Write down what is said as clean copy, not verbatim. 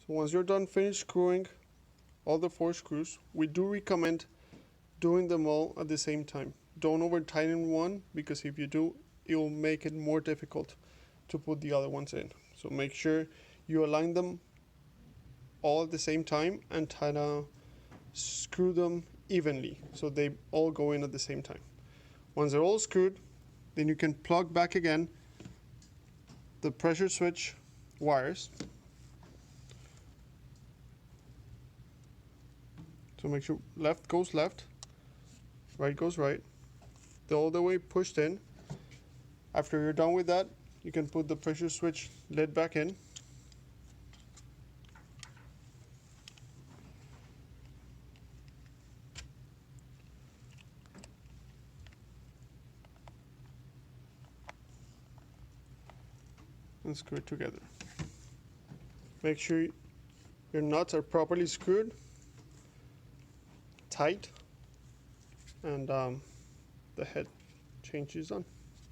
So once you're done finished screwing all the 4 screws, we do recommend doing them all at the same time. Don't over tighten one, because if you do, it will make it more difficult to put the other ones in. So make sure you align them all at the same time and try to screw them evenly so they all go in at the same time. Once they're all screwed, then you can plug back again the pressure switch wires. So make sure left goes left, right goes right. They're all the way pushed in. After you're done with that, you can put the pressure switch lid back in. And screw it together. Make sure your nuts are properly screwed tight, and the head change is done.